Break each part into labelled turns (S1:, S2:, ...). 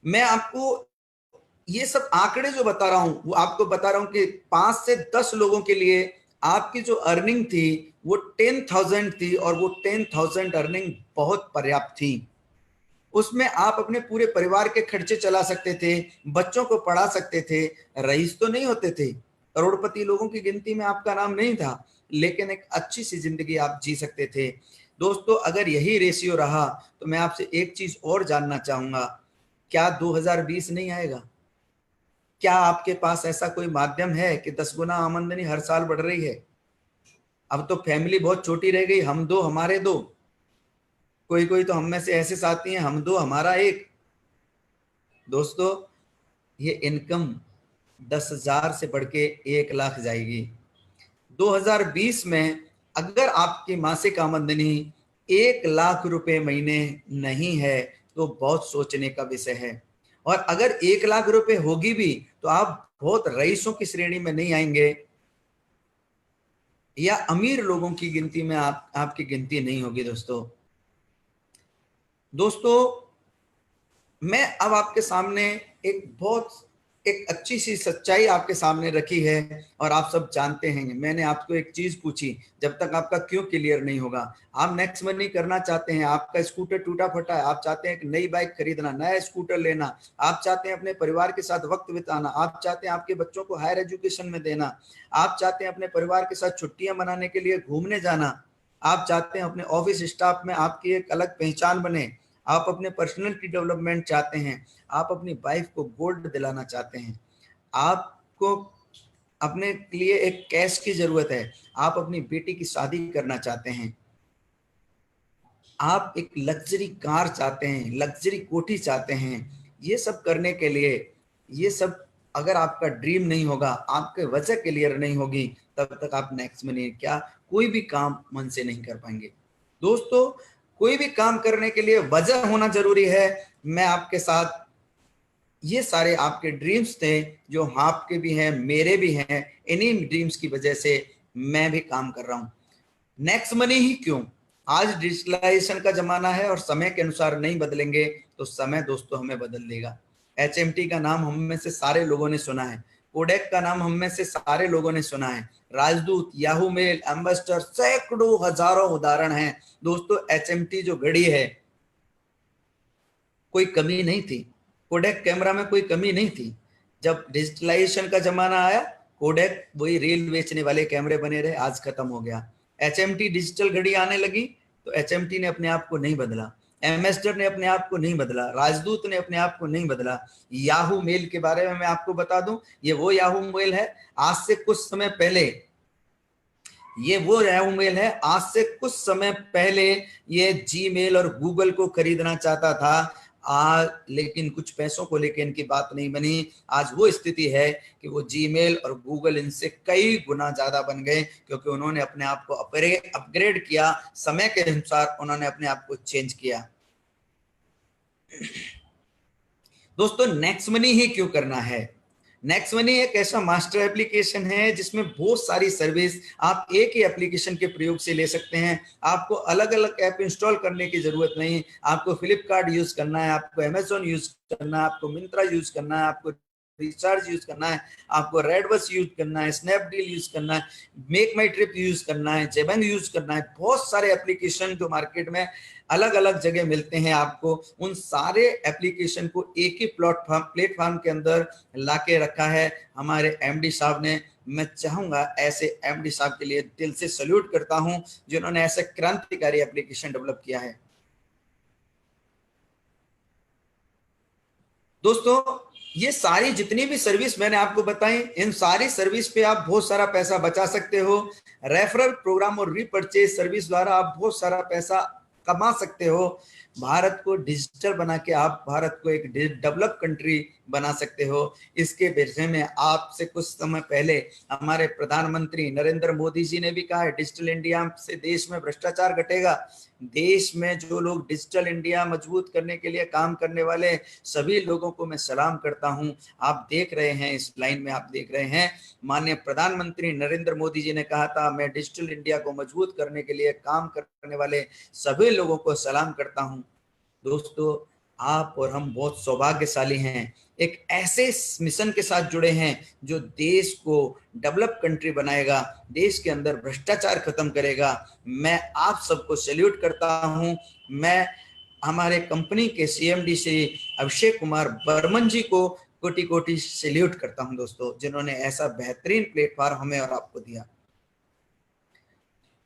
S1: मैं आपको ये सब आंकड़े जो बता रहा हूं वो आपको बता रहा हूं कि 5 से 10 लोगों के लिए आपकी जो अर्निंग थी वो 10,000 थी, और वो 10,000 अर्निंग बहुत पर्याप्त थी। उसमें आप अपने पूरे परिवार के खर्चे चला सकते थे, बच्चों को पढ़ा सकते थे, रईस तो नहीं होते थे, करोड़पति लोगों की गिनती में आपका नाम नहीं था, लेकिन एक अच्छी सी जिंदगी आप जी सकते थे। दोस्तों, अगर यही रेशियो रहा तो मैं आपसे एक चीज और जानना चाहूंगा, क्या 2020 नहीं आएगा? क्या आपके पास ऐसा कोई माध्यम है कि 10 गुना आमदनी हर साल बढ़ रही है? अब तो फैमिली बहुत छोटी रह गई, हम दो हमारे दो, कोई कोई तो हम में से ऐसे साथी हैं हम दो हमारा एक। दोस्तों, ये इनकम 10,000 से बढ़ के 1 लाख जाएगी 2020 में। अगर आपकी मासिक आमदनी 1 लाख रुपए महीने नहीं है तो बहुत सोचने का विषय है। और अगर 1 लाख रुपए होगी भी तो आप बहुत रईसों की श्रेणी में नहीं आएंगे, या अमीर लोगों की गिनती में आपकी गिनती नहीं होगी। दोस्तों, मैं अब आपके सामने एक अच्छी सी सच्चाई आपके सामने रखी है, और आप सब जानते हैं। मैंने आपको एक चीज पूछी, जब तक आपका क्यों क्लियर नहीं होगा। आप नेक्स्ट मनी करना चाहते हैं, आपका स्कूटर टूटा फटा है, आप चाहते हैं एक नई बाइक खरीदना, नया स्कूटर लेना, आप चाहते हैं अपने परिवार के साथ वक्त बिताना, आप चाहते हैं आपके बच्चों को हायर एजुकेशन में देना, आप चाहते हैं अपने परिवार के साथ छुट्टियां मनाने के लिए घूमने जाना, आप चाहते हैं अपने ऑफिस स्टाफ में आपकी एक अलग पहचान बने, आप अपने पर्सनैलिटी डेवलपमेंट चाहते हैं, आप अपनी वाइफ को गोल्ड दिलाना चाहते हैं, आपको अपने लिए एक कैश की जरूरत है, आप अपनी बेटी की शादी करना चाहते हैं, आप एक लग्जरी कार चाहते हैं, लग्जरी कोठी चाहते हैं। ये सब करने के लिए, ये सब अगर आपका ड्रीम नहीं होगा, आपके वजह क्लियर नहीं होगी, तब तक आप नेक्स्ट महीने क्या कोई भी काम मन से नहीं कर पाएंगे। दोस्तों, कोई भी काम करने के लिए वजह होना जरूरी है। मैं आपके साथ, ये सारे आपके ड्रीम्स थे जो आपके भी हैं मेरे भी हैं, इन्हीं ड्रीम्स की वजह से मैं भी काम कर रहा हूं। नेक्स्ट मनी ही क्यों, आज डिजिटलाइजेशन का जमाना है, और समय के अनुसार नहीं बदलेंगे तो समय दोस्तों हमें बदल देगा। HMT का नाम हम में से सारे लोगों ने सुना है, कोडेक का नाम हम में से सारे लोगों ने सुना है, राजदूत, याहू मेल, एम्बेसडर, सैकड़ों हजारों उदाहरण हैं। दोस्तों, HMT जो घड़ी है, कोई कमी नहीं थी, कोडेक कैमरा में कोई कमी नहीं थी। जब डिजिटलाइजेशन का जमाना आया, कोडेक वही रील बेचने वाले कैमरे बने रहे, आज खत्म हो गया। HMT डिजिटल घड़ी आने लगी तो HMT ने अपने आप को नहीं बदला, एम्बेसडर ने अपने आप को नहीं बदला, राजदूत ने अपने आप को नहीं बदला। याहू मेल के बारे में मैं आपको बता दूं, ये वो याहू मेल है आज से कुछ समय पहले, ये वो याहू मेल है आज से कुछ समय पहले ये जीमेल और गूगल को खरीदना चाहता था, लेकिन कुछ पैसों को लेकर इनकी बात नहीं बनी। आज वो स्थिति है कि वो जीमेल और गूगल इनसे कई गुना ज्यादा बन गए, क्योंकि उन्होंने अपने आप को अपग्रेड किया, समय के अनुसार उन्होंने अपने आप को चेंज किया। दोस्तों, नेक्स्ट मनी ही क्यों करना है? नेक्स्ट मनी एक ऐसा मास्टर एप्लीकेशन है जिसमें बहुत सारी सर्विस आप एक ही एप्लीकेशन के प्रयोग से ले सकते हैं। आपको अलग अलग ऐप इंस्टॉल करने की जरूरत नहीं। आपको फ्लिपकार्ट यूज करना है, आपको अमेजोन यूज करना है, आपको मिंत्रा यूज करना है, आपको रिचार्ज यूज करना है, आपको रेडबस यूज करना है, स्नैपडील यूज करना है, मेक माई ट्रिप यूज करना है, जेबंग यूज करना है। बहुत सारे एप्लीकेशन जो मार्केट में अलग अलग जगह मिलते हैं, आपको उन सारे एप्लीकेशन को एक ही प्लेटफॉर्म के अंदर लाके रखा है हमारे एमडी साहब ने। मैं चाहूंगा ऐसे एमडी साहब के लिए दिल से सल्यूट करता हूं जिन्होंने ऐसे क्रांतिकारी एप्लीकेशन डेवलप किया है। दोस्तों, ये सारी जितनी भी सर्विस मैंने आपको बताई, इन सारी सर्विस पे आप बहुत सारा पैसा बचा सकते हो। रेफरल प्रोग्राम और रीपर्चेज सर्विस द्वारा आप बहुत सारा पैसा कमा सकते हो। भारत को डिजिटल बना के आप भारत को एक डेवलप कंट्री बना सकते हो। इसके विषय में आपसे कुछ समय पहले हमारे प्रधानमंत्री नरेंद्र मोदी जी ने भी कहा है, डिजिटल इंडिया से देश में भ्रष्टाचार घटेगा। देश में जो लोग डिजिटल इंडिया मजबूत करने के लिए काम करने वाले सभी लोगों को मैं सलाम करता हूं। आप देख रहे हैं, इस लाइन में आप देख रहे हैं, माननीय प्रधानमंत्री नरेंद्र मोदी जी ने कहा था, मैं डिजिटल इंडिया को मजबूत करने के लिए काम करने वाले सभी लोगों को सलाम करता हूं। दोस्तों, आप और हम बहुत सौभाग्यशाली हैं, एक ऐसे मिशन के साथ जुड़े हैं जो देश को डेवलप कंट्री बनाएगा, देश के अंदर भ्रष्टाचार खत्म करेगा। मैं आप सबको सैल्यूट करता हूं। मैं हमारे कंपनी के सीएमडी श्री अभिषेक कुमार बर्मन जी को कोटि कोटि सैल्यूट करता हूं दोस्तों, जिन्होंने ऐसा बेहतरीन प्लेटफॉर्म हमें और आपको दिया।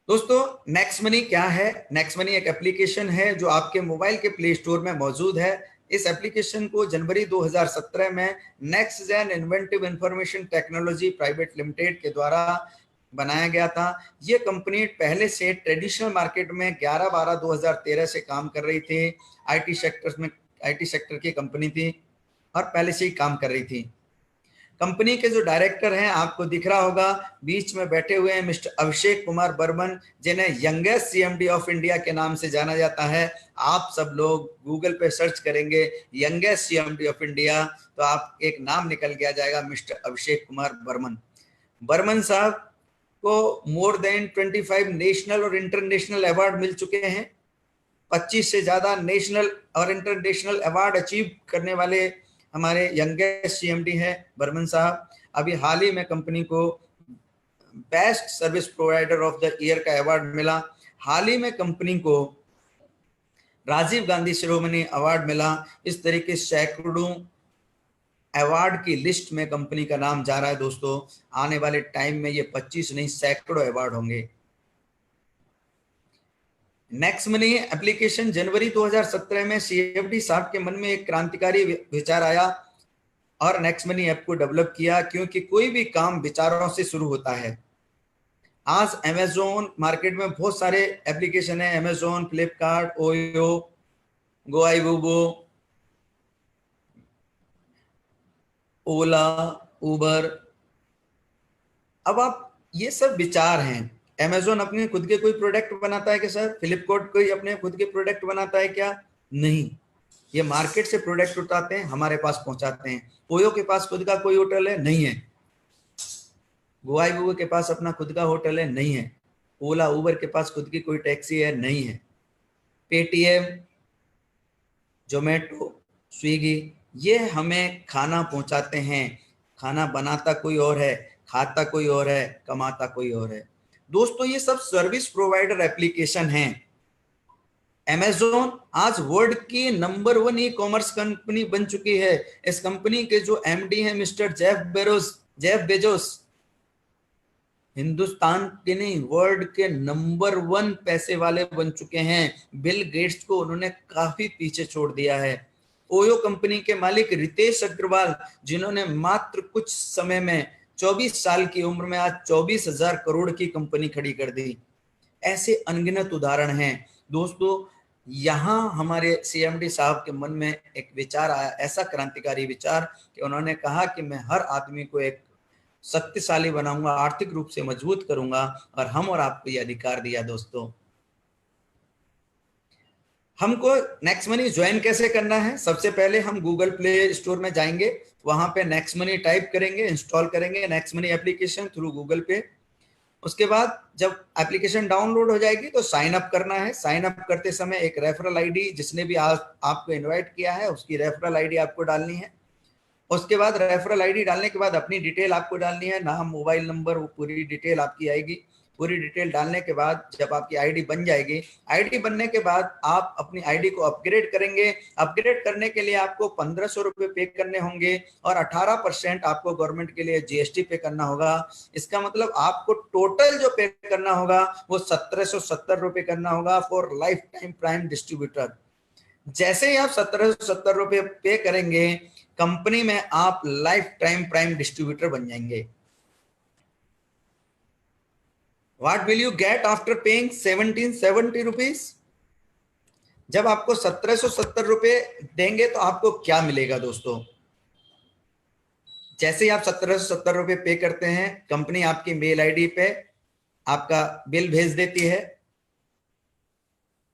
S1: दोस्तों नेक्स्ट मनी क्या है? नेक्स्ट मनी एक एप्लीकेशन है जो आपके मोबाइल के प्ले स्टोर में मौजूद है। इस एप्लीकेशन को जनवरी 2017 में next gen inventive information technology private limited के द्वारा बनाया गया था। ये कंपनी पहले से ट्रेडिशनल मार्केट में 11/12/2013 से काम कर रही थी। आईटी सेक्टर की कंपनी थी और पहले से ही काम कर रही थी। कंपनी के जो डायरेक्टर हैं आपको दिख रहा होगा, बीच में बैठे हुए हैं मिस्टर अभिषेक कुमार बर्मन, जिन्हें यंगेस्ट सीएमडी ऑफ इंडिया के नाम से जाना जाता है। आप सब लोग गूगल पे सर्च करेंगे यंगेस्ट सीएमडी ऑफ इंडिया तो आप एक नाम निकल के आ जाएगा, मिस्टर अभिषेक कुमार बर्मन। बर्मन साहब को मोर देन 25 नेशनल और इंटरनेशनल अवार्ड मिल चुके हैं। 25 से ज्यादा नेशनल और इंटरनेशनल अवार्ड अचीव करने वाले हमारे यंगेस्ट सीएमडी हैं बर्मन साहब। अभी हाल ही में कंपनी को best service provider of the year का अवार्ड मिला। हाल ही में कंपनी को राजीव गांधी शिरोमणि अवार्ड मिला। इस तरीके सैकड़ों अवार्ड की लिस्ट में कंपनी का नाम जा रहा है दोस्तों। आने वाले टाइम में ये 25 नहीं सैकड़ों अवार्ड होंगे। नेक्स्ट मनी एप्लीकेशन जनवरी 2017 में सीएमडी साहब के मन में एक क्रांतिकारी विचार आया और नेक्स्ट मनी ऐप को डेवलप किया, क्योंकि कोई भी काम विचारों से शुरू होता है। आज अमेजोन मार्केट में बहुत सारे एप्लीकेशन है, अमेजोन, फ्लिपकार्ट, ओयो, गोआईबोबो, ओला, उबर। अब आप ये सब विचार हैं। अमेजोन अपने खुद के कोई प्रोडक्ट बनाता है क्या सर? फ्लिपकार्ट कोई अपने खुद के प्रोडक्ट बनाता है क्या? नहीं, ये मार्केट से प्रोडक्ट उठाते हैं, हमारे पास पहुंचाते हैं। ओयो के पास खुद का कोई होटल है? नहीं है। गोआईबोबो के पास अपना खुद का होटल है? नहीं है। ओला, उबर के पास खुद की कोई टैक्सी है? नहीं है। पेटीएम, जोमेटो, स्विगी, ये हमें खाना पहुंचाते हैं। खाना बनाता कोई और है, खाता कोई और है, कमाता कोई और है। दोस्तों ये सब सर्विस प्रोवाइडर एप्लीकेशन हैं। अमेजोन आज वर्ल्ड की नंबर 1 ई कॉमर्स कंपनी बन चुकी है। इस कंपनी के जो एमडी हैं मिस्टर जेफ बेजोस, हिंदुस्तान के नहीं वर्ल्ड के नंबर 1 पैसे वाले बन चुके हैं। बिल गेट्स को उन्होंने काफी पीछे छोड़ दिया है। ओयो कंपनी के मालिक रितेश अग्रवाल, जिन्होंने मात्र कुछ समय में 24 साल की उम्र में आज 24,000 करोड़ की कंपनी खड़ी कर दी। ऐसे अनगिनत उदाहरण हैं दोस्तों। यहाँ हमारे सीएमडी साहब के मन में एक विचार आया, ऐसा क्रांतिकारी विचार कि उन्होंने कहा कि मैं हर आदमी को एक शक्तिशाली बनाऊंगा, आर्थिक रूप से मजबूत करूंगा, और हम और आपको ये अधिकार दिया। दोस्तों हमको नेक्स्ट मनी ज्वाइन कैसे करना है? सबसे पहले हम गूगल प्ले स्टोर में जाएंगे, वहां पे नेक्स्ट मनी टाइप करेंगे, इंस्टॉल करेंगे next money application through Google पे। उसके बाद जब एप्लीकेशन डाउनलोड हो जाएगी तो साइन अप करना है। साइन अप करते समय एक रेफरल आईडी, जिसने भी आपको इनवाइट किया है उसकी रेफरल आईडी आपको डालनी है। उसके बाद रेफरल आईडी डालने के बाद अपनी डिटेल आपको डालनी है, नाम, मोबाइल नंबर, वो पूरी डिटेल आपकी आएगी। पूरी डिटेल डालने के बाद जब आपकी आईडी बन जाएगी, आईडी बनने के बाद आप अपनी आईडी को अपग्रेड करेंगे। अपग्रेड करने के लिए आपको 1,500 रुपये पे करने होंगे और 18% आपको गवर्नमेंट के लिए जीएसटी पे करना होगा। इसका मतलब आपको टोटल जो पे करना होगा वो 1,770 रुपये करना होगा for life time prime distributor. जैसे ही आप 1,770 रुपये पे करेंगे, कंपनी में आप लाइफ टाइम प्राइम डिस्ट्रीब्यूटर बन जाएंगे। What will you get after paying 1,770 rupees? जब आपको 1,770 रुपये देंगे तो आपको क्या मिलेगा दोस्तों? जैसे ही आप 1,770 रुपये पे करते हैं, कंपनी आपकी मेल आईडी पे आपका बिल भेज देती है।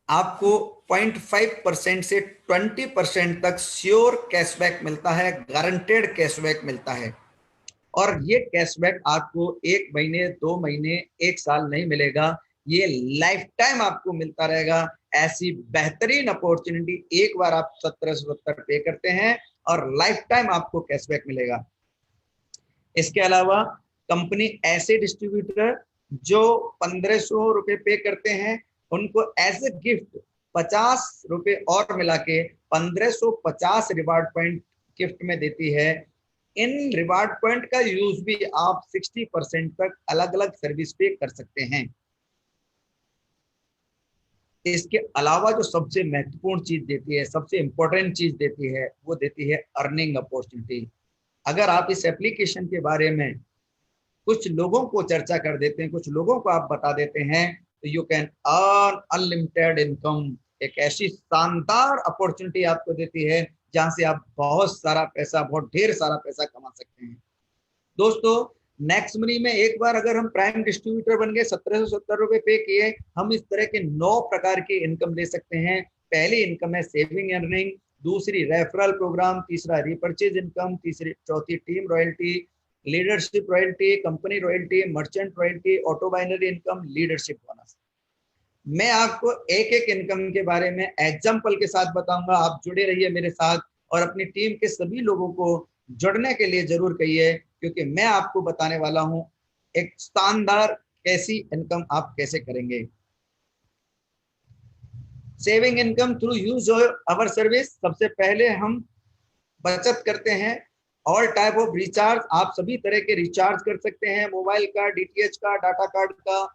S1: आपको 0.5% से 20% तक श्योर कैशबैक मिलता है, गारंटेड कैशबैक मिलता है। और ये कैशबैक आपको 1 महीने, 2 महीने, 1 साल नहीं मिलेगा, ये लाइफ टाइम आपको मिलता रहेगा। ऐसी बेहतरीन अपॉर्चुनिटी, एक बार आप 1770 पे करते हैं और लाइफ टाइम आपको कैशबैक मिलेगा। इसके अलावा कंपनी ऐसे डिस्ट्रीब्यूटर जो 1500 रुपए पे करते हैं, उनको एज ए गिफ्ट 50 रुपए और मिला के 1550 रिवार्ड पॉइंट गिफ्ट में देती है। इन रिवार्ड पॉइंट का यूज भी आप 60% तक अलग अलग सर्विस पे कर सकते हैं। इसके अलावा जो सबसे महत्वपूर्ण चीज देती है, सबसे इंपॉर्टेंट चीज देती है, वो देती है अर्निंग अपॉर्चुनिटी। अगर आप इस एप्लीकेशन के बारे में कुछ लोगों को चर्चा कर देते हैं, कुछ लोगों को आप बता देते हैं, तो you can earn unlimited income. एक ऐसी शानदार अपॉर्चुनिटी आपको देती है जहां से आप बहुत सारा पैसा, बहुत ढेर सारा पैसा कमा सकते हैं। दोस्तों, नेक्स्ट मनी में एक बार अगर हम प्राइम डिस्ट्रीब्यूटर बन गए, 1770 रुपए पे किए, हम इस तरह के 9 प्रकार की इनकम ले सकते हैं। पहली इनकम है सेविंग अर्निंग, दूसरी रेफरल प्रोग्राम, तीसरा रिपर्चेज इनकम, तीसरी चौथी team royalty, leadership royalty, company royalty, merchant royalty, auto binary income, leadership bonus. मैं आपको एक एक इनकम के बारे में एग्जाम्पल के साथ बताऊंगा। आप जुड़े रहिए मेरे साथ और अपनी टीम के सभी लोगों को जुड़ने के लिए जरूर कहिए, क्योंकि मैं आपको बताने वाला हूं एक शानदार कैसी इनकम आप कैसे करेंगे। सेविंग इनकम थ्रू यूज अवर सर्विस। सबसे पहले हम बचत करते हैं। ऑल टाइप ऑफ रिचार्ज, आप सभी तरह के रिचार्ज कर सकते हैं, मोबाइल का, डीटीएच का, डाटा कार्ड का,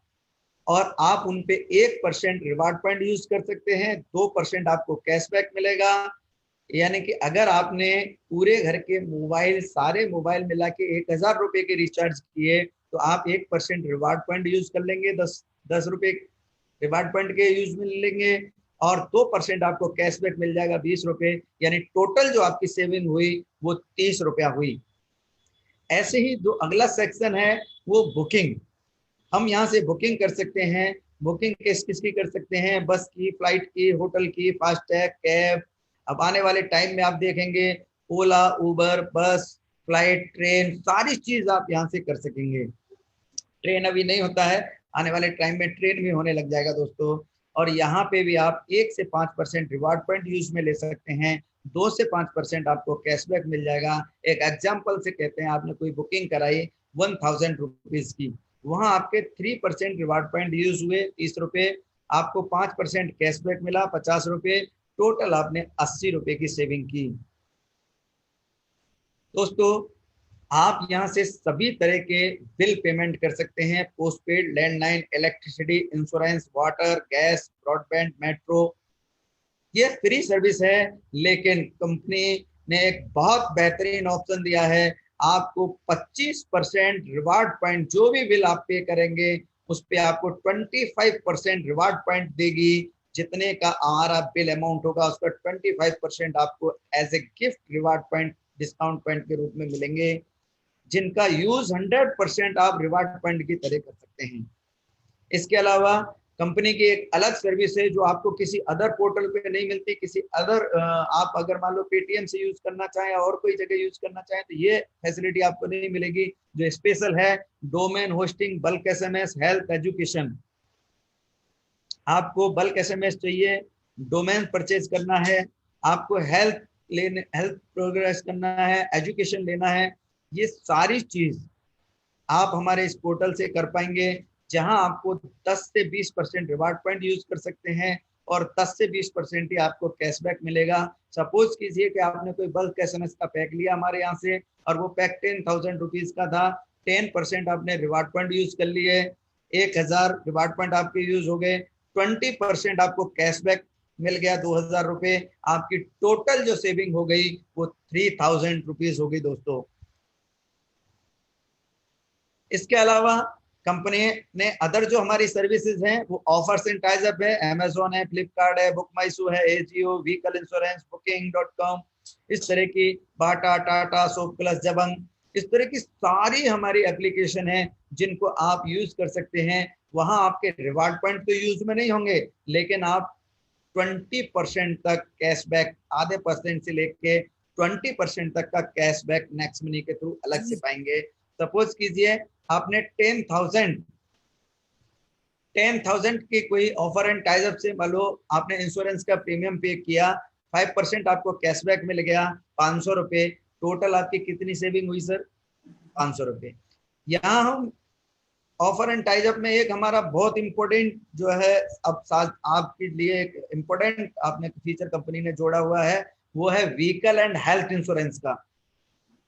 S1: और आप उन पे 1% रिवार्ड पॉइंट यूज कर सकते हैं। 2% आपको कैशबैक मिलेगा। यानी कि अगर आपने पूरे घर के मोबाइल, सारे मोबाइल मिला के 1000 रुपए के रिचार्ज किए, तो आप 1% रिवार्ड पॉइंट यूज कर लेंगे, 10 रुपए रिवार्ड पॉइंट के यूज में लेंगे, और 2% आपको कैशबैक मिल जाएगा 20 रुपए। यानी टोटल जो आपकी सेविंग हुई वो 30 रुपया हुई। ऐसे ही जो अगला सेक्शन है वो बुकिंग। हम यहाँ से बुकिंग कर सकते हैं। बुकिंग किस किस की कर सकते हैं? बस की, फ्लाइट की, होटल की, फास्टैग, कैब। अब आने वाले टाइम में आप देखेंगे ओला, उबर, बस, फ्लाइट, ट्रेन, सारी चीज आप यहाँ से कर सकेंगे। ट्रेन अभी नहीं होता है, आने वाले टाइम में ट्रेन भी होने लग जाएगा दोस्तों। और यहाँ पे भी आप 1 से 5% रिवार्ड पॉइंट यूज में ले सकते हैं। 2 से 5% आपको कैशबैक मिल जाएगा। एक एग्जाम्पल से कहते हैं, आपने कोई बुकिंग कराई 1000 रुपीज की, वहां आपके 3% रिवार्ड पॉइंट यूज हुए 30 रुपए, आपको 5% कैशबैक मिला 50 रुपए, टोटल आपने 80 रुपए की सेविंग की। दोस्तों, आप यहां से सभी तरह के बिल पेमेंट कर सकते हैं, postpaid, landline, electricity, insurance, water, gas, broadband, metro. ये फ्री सर्विस है, लेकिन कंपनी ने एक बहुत बेहतरीन ऑप्शन दिया है। आपको 25% रिवार्ड पॉइंट, जो भी बिल आप पे करेंगे उस पे आपको 25% रिवार्ड पॉइंट देगी। जितने का हमारा बिल अमाउंट होगा उसका 25% आपको as a gift reward point, discount point के रूप में मिलेंगे, जिनका यूज 100% आप रिवार्ड पॉइंट की तरह कर सकते हैं। इसके अलावा कंपनी की एक अलग सर्विस है जो आपको किसी अदर पोर्टल पे नहीं मिलती। किसी अदर, आप अगर मान लो पेटीएम से यूज करना चाहें और कोई जगह यूज करना चाहें, तो ये फैसिलिटी आपको नहीं मिलेगी। जो स्पेशल है, domain hosting, bulk SMS, health, education. आपको बल्क एसएमएस चाहिए, डोमेन परचेज करना है, आपको हेल्थ प्रोग्रेस करना है, एजुकेशन लेना है, ये सारी चीज आप हमारे इस पोर्टल से कर पाएंगे, जहां आपको 10 से 20% रिवार्ड पॉइंट यूज कर सकते हैं और 10 से 20% ही आपको कैशबैक मिलेगा। सपोज कीजिए कि आपने कोई बल्क एसएमएस का पैक लिया हमारे यहाँ से, और वो पैक 10,000 रुपीज का था। 10% आपने रिवार्ड पॉइंट यूज कर लिए, 1000 रिवार्ड पॉइंट आपके यूज हो गए, 20% आपको कैशबैक मिल गया 2000 रुपए। आपकी टोटल जो सेविंग हो गई वो 3000 रुपीज हो गई दोस्तों। इसके अलावा कंपनी ने अदर जो हमारी सर्विसेज हैं वो ऑफर्स एंड टाइज अप है। अमेजोन है, फ्लिपकार्ट है, बुक माई शो है, एजियो, व्हीकल इंश्योरेंस, बुकिंग.com, इस तरह की, बाटा, टाटा, सोप प्लस, जबंग, इस तरह की सारी हमारी एप्लीकेशन है जिनको आप यूज कर सकते हैं। वहां आपके रिवार्ड पॉइंट तो यूज में नहीं होंगे, लेकिन आप 20% तक कैशबैक, आधे परसेंट से लेके 20% तक का कैशबैक नेक्स्ट मनी के थ्रू अलग से पाएंगे। सपोज कीजिए आपने 10,000 10,000 की कोई ऑफर एंड टाइजअप से मान लो आपने इंश्योरेंस का प्रीमियम पे किया, 5% आपको कैशबैक मिल गया 500 रुपये, टोटल आपकी कितनी सेविंग हुई सर? 500 रुपये। यहाँ हम ऑफर एंड टाइजअप में एक हमारा बहुत इंपॉर्टेंट जो है अब आपके लिए एक इंपॉर्टेंट आपने फीचर कंपनी ने जोड़ा हुआ है, वो है व्हीकल एंड हेल्थ इंश्योरेंस का।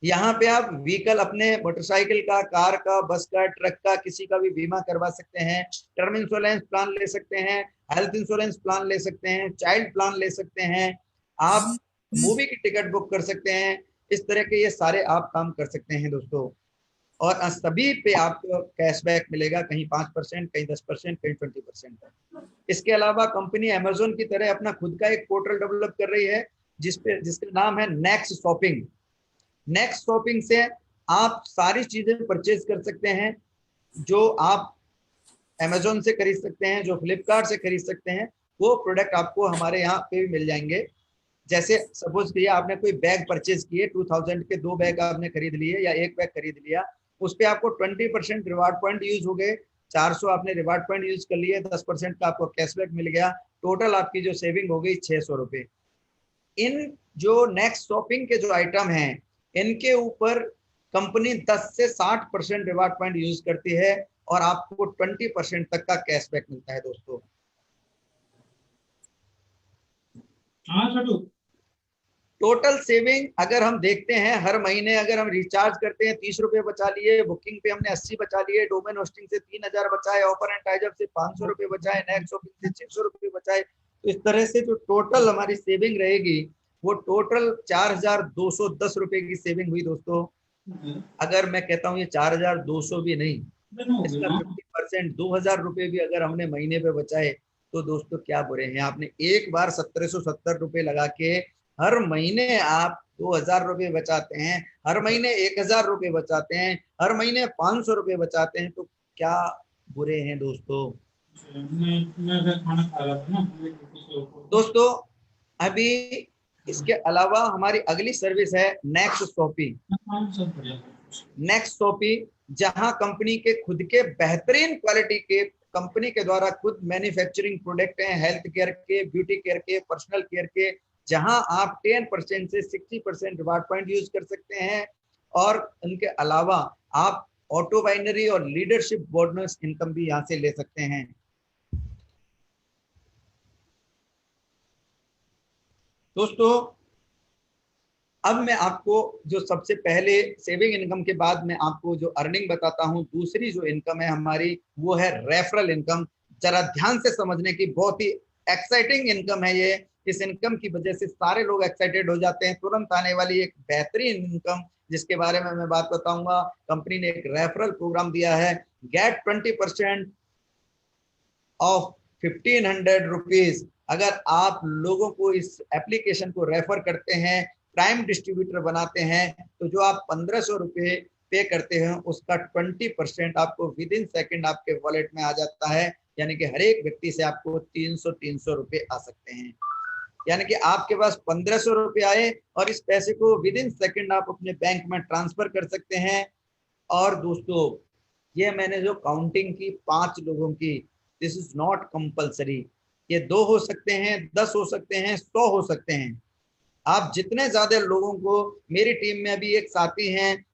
S1: यहाँ पे आप व्हीकल अपने मोटरसाइकिल का, कार का, बस का, ट्रक का, किसी का भी बीमा करवा सकते हैं, टर्म इंश्योरेंस प्लान ले सकते हैं, हेल्थ इंश्योरेंस प्लान ले सकते हैं, चाइल्ड प्लान ले सकते हैं, आप मूवी की टिकट बुक कर सकते हैं। इस तरह के ये सारे आप काम कर सकते हैं दोस्तों, और सभी पे आपको कैशबैक मिलेगा, कहीं 5%, कहीं 10%, कहीं 20%। इसके अलावा कंपनी अमेजोन की तरह अपना खुद का एक पोर्टल डेवलप कर रही है जिसका नाम है नेक्स्ट शॉपिंग। नेक्स्ट शॉपिंग से आप सारी चीजें परचेज कर सकते हैं जो आप अमेजोन से खरीद सकते हैं, जो फ्लिपकार्ट से खरीद सकते हैं, वो प्रोडक्ट आपको हमारे यहाँ पे भी मिल जाएंगे। जैसे सपोज किया आपने कोई बैग परचेज किए, 2000 के 2 बैग आपने खरीद लिए या 1 बैग खरीद लिया, उस पर आपको 20% रिवार्ड पॉइंट यूज हो गए, 400 आपने रिवार्ड पॉइंट यूज कर लिए, 10% का आपको कैशबैक मिल गया, टोटल आपकी जो सेविंग हो गई 600 रुपये। इन जो नेक्स्ट शॉपिंग के जो आइटम हैं इनके ऊपर कंपनी 10 से 60% रिवार्ड पॉइंट यूज करती है और आपको 20% तक का कैशबैक मिलता है दोस्तों।
S2: हाँ छोटू।
S1: टोटल सेविंग अगर हम देखते हैं, हर महीने अगर हम रिचार्ज करते हैं 30 रुपए बचा लिए, बुकिंग पे हमने 80 बचा लिए, डोमेन होस्टिंग से 3000 बचाए, ऑफर एंड टाइजअप से 500 रुपए बचाए, नेक्स्ट शॉपिंग से 600 रुपए बचाए, तो इस तरह से जो टोटल हमारी सेविंग रहेगी वो टोटल 4210 रुपए की सेविंग हुई दोस्तों। अगर मैं कहता हूँ ये 4200 भी नहीं, इसका 50% 2000 रुपए भी अगर हमने महीने पे बचाए तो दोस्तों क्या बुरे हैं। आपने एक बार 1770 रुपए लगा के हर महीने आप 2000 रुपए बचाते हैं, हर महीने 1000 रुपए बचाते हैं, हर महीने 500 रुपए बचाते हैं, तो क्या बुरे हैं दोस्तों।
S2: मैं खाना खा रहा था ना
S1: दोस्तों अभी इसके अलावा हमारी अगली सर्विस है नेक्स्ट शॉपिंग। नेक्स्ट शॉपिंग जहां कंपनी के खुद के बेहतरीन क्वालिटी के, कंपनी के द्वारा खुद मैन्युफैक्चरिंग प्रोडक्ट हैं, हेल्थ केयर के, ब्यूटी केयर के, पर्सनल केयर के, जहां आप 10% से 60% रिवार्ड पॉइंट यूज कर सकते हैं, और उनके अलावा आप ऑटो बाइनरी और लीडरशिप बोनस इनकम भी यहां से ले सकते हैं। दोस्तों अब मैं आपको जो सबसे पहले सेविंग इनकम के बाद मैं आपको जो अर्निंग बताता हूं, दूसरी जो इनकम है हमारी वो है रेफरल इनकम। जरा ध्यान से समझने की, बहुत ही एक्साइटिंग इनकम है ये। इस इनकम की वजह से सारे लोग एक्साइटेड हो जाते हैं, तुरंत आने वाली एक बेहतरीन इनकम जिसके बारे में मैं बात बताऊंगा। कंपनी ने एक रेफरल प्रोग्राम दिया है, गेट 20% ऑफ 1500 रुपीज। अगर आप लोगों को इस एप्लीकेशन को रेफर करते हैं, प्राइम डिस्ट्रीब्यूटर बनाते हैं, तो जो आप 1500 रुपये पे करते हैं उसका 20% आपको विद इन सेकेंड आपके वॉलेट में आ जाता है। यानी कि हर एक व्यक्ति से आपको 300 रुपये आ सकते हैं। यानी कि आपके पास 1500 रुपये आए और इस पैसे को विद इन सेकेंड आप अपने बैंक में ट्रांसफर कर सकते हैं। और दोस्तों ये मैंने जो काउंटिंग की 5 लोगों की, दिस इज नॉट कंपल्सरी। ये 2 हो सकते हैं, 10 हो सकते हैं, 100 हो सकते हैं। आप जितने ज्यादा लोगों को, मेरी टीम में अभी एक साथी हैं